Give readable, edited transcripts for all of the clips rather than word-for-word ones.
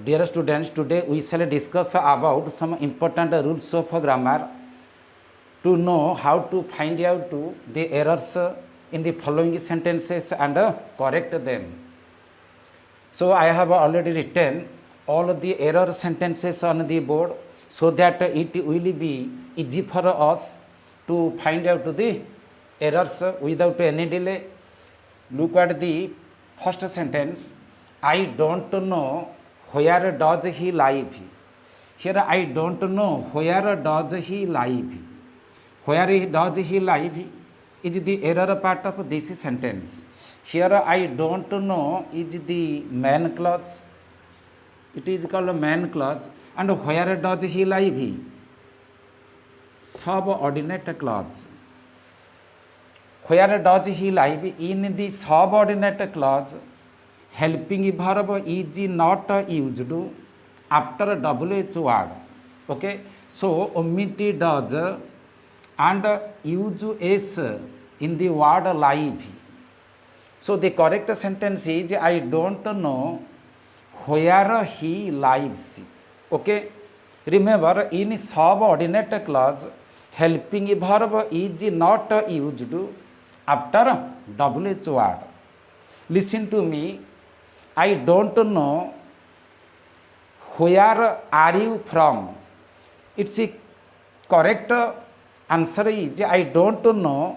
Dear students, today we shall discuss about some important rules of grammar to know how to find out the errors in the following sentences and correct them. So I have already written all of the error sentences on the board so that it will be easy for us to find out the errors without any delay. Look at the first sentence. I don't know where does he live. Here I don't know where does he live. Where does he live is the error part of this sentence. Here I don't know is the main clause. It is called main clause. And where does he live? Subordinate clause. Where does he live? In the subordinate clause, helping verb is not used after WH word. Okay, so omit does and use s in the word live. So the correct sentence is I don't know where he lives. Okay, remember in subordinate clause, helping verb is not used after WH word. Listen to me. I don't know where are you from. It's a correct answer is I don't know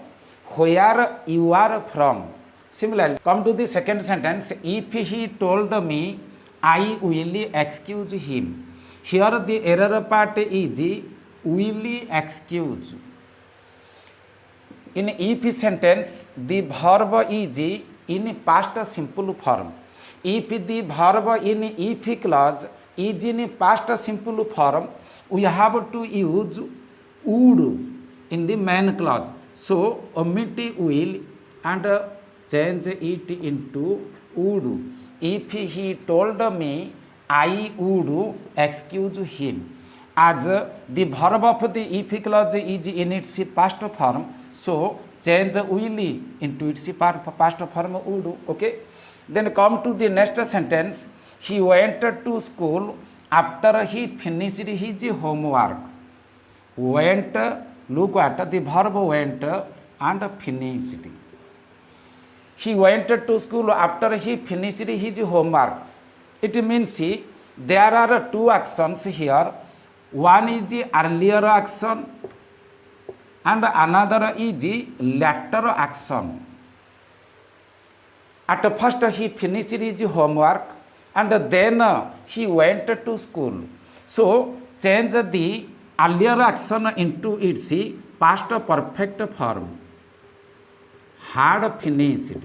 where you are from. Similarly, come to the second sentence. If he told me, I will excuse him. Here the error part is will excuse. In if sentence, the verb is in past simple form. If the verb in if clause is in past simple form, we have to use would in the main clause. So omit will and change it into would. If he told me, I would excuse him. As the verb of the if clause is in its past form, so change will into its past form would. Okay. Then come to the next sentence. He went to school after he finished his homework. Went, look at the verb went and finished. He went to school after he finished his homework. It means there are two actions here. One is the earlier action and another is the later action. At first he finished his homework and then he went to school. So change the earlier action into its past perfect form. Had finished.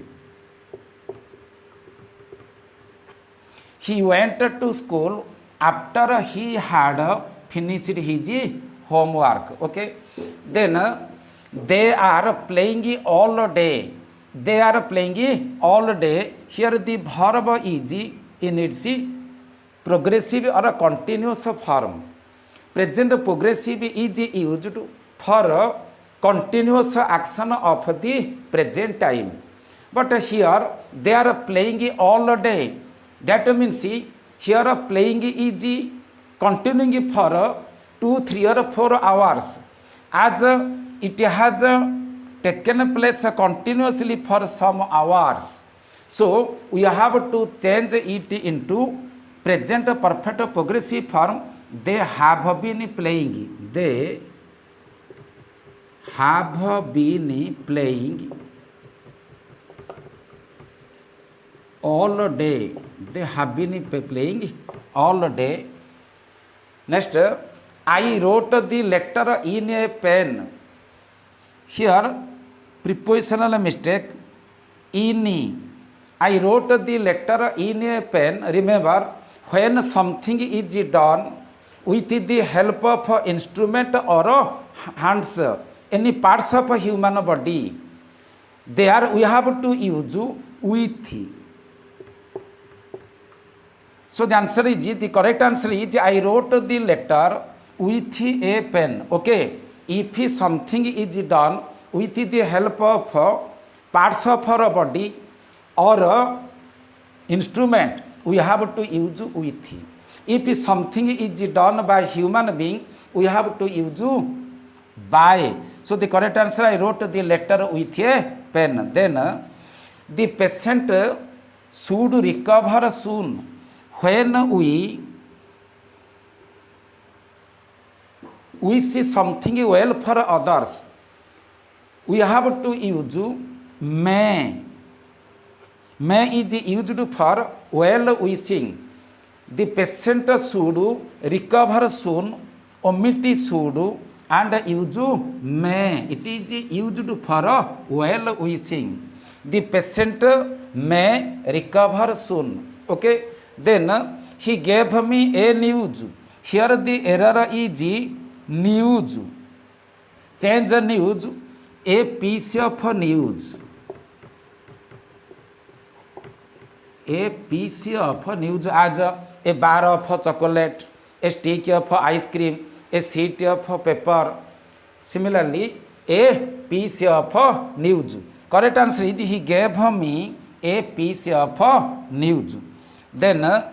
He went to school after he had finished his homework. Okay. Then they are playing all day. They are playing all day. Here the verb is in its progressive or continuous form. Present progressive is used for continuous action of the present time. But here they are playing all day. That means here playing is continuing for 2, 3 or 4 hours. As it has taken place continuously for some hours. So we have to change it into present perfect progressive form. They have been playing. They have been playing all day. They have been playing all day. Next, I wrote the letter in a pen. Here, prepositional mistake. In. I wrote the letter in a pen. Remember, when something is done with the help of instrument or hands, any parts of human body, there we have to use with. So the answer is, the correct answer is, I wrote the letter with a pen. Okay. If something is done with the help of parts of our body or instrument, we have to use with. If something is done by human being, we have to use by. So the correct answer, I wrote the letter with a pen. Then the patient should recover soon. When we see something well for others, we have to use may. May is used for well wishing. The patient should recover soon. Omit should and use may. It is used for well wishing. The patient may recover soon. Okay. Then he gave me a news. Here the error is news. Change news. A piece of news. A piece of news as a bar of chocolate, a stick of ice cream, a sheet of paper. Similarly, a piece of news. Correct answer is he gave me a piece of news. Then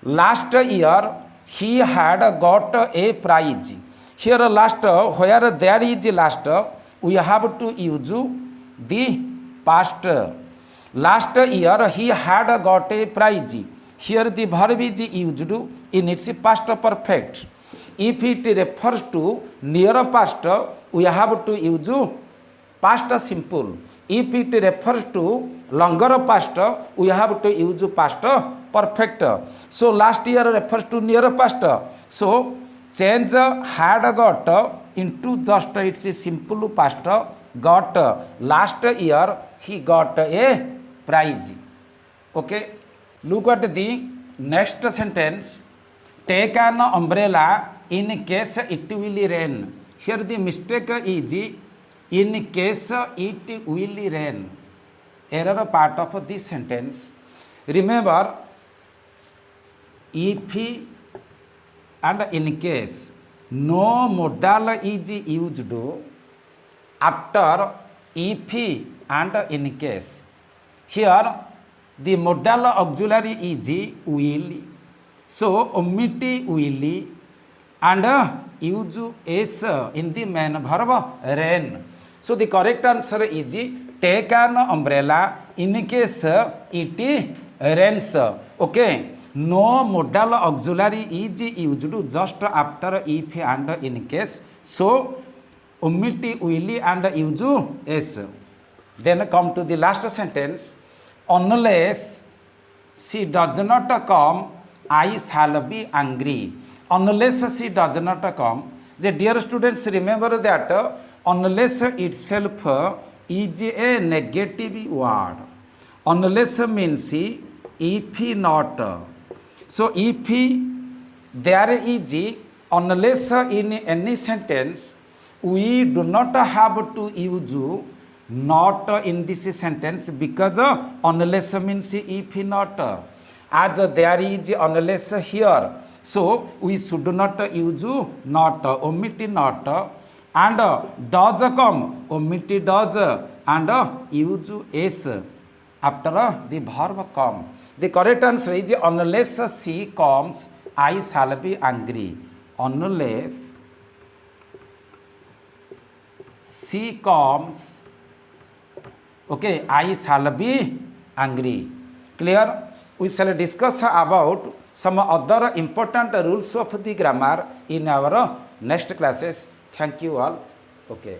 last year he had got a prize. Here last, where there is last, we have to use the past. Last year he had got a prize. Here the verb is used in its past perfect. If it refers to near past, we have to use past simple. If it refers to longer past, we have to use past perfect. So last year refers to near past. So change had got into just its simple past got. Last year he got a prize. Okay. Look at the next sentence. Take an umbrella in case it will rain. Here the mistake is in case it will rain. Error part of this sentence. Remember, if and in case, no modal is used after if and in case. Here the modal auxiliary is will. So omit will and use s in the main verb rain. So the correct answer is take an umbrella in case it rains. Okay. No modal auxiliary is used just after if and in case. So omit will and use s. Then come to the last sentence. Unless she does not come, I shall be angry. Unless she does not come. The dear students, remember that unless itself is a negative word. Unless means if not. So if there is unless in any sentence, we do not have to use not in this sentence because unless means if not. As there is unless here, so we should not use not, omit not, and does come, omit does, and use s after the verb come. The correct answer is unless she comes, I shall be angry. Unless she comes, okay, I shall be angry. Clear? We shall discuss about some other important rules of the grammar in our next classes. Thank you all. Okay.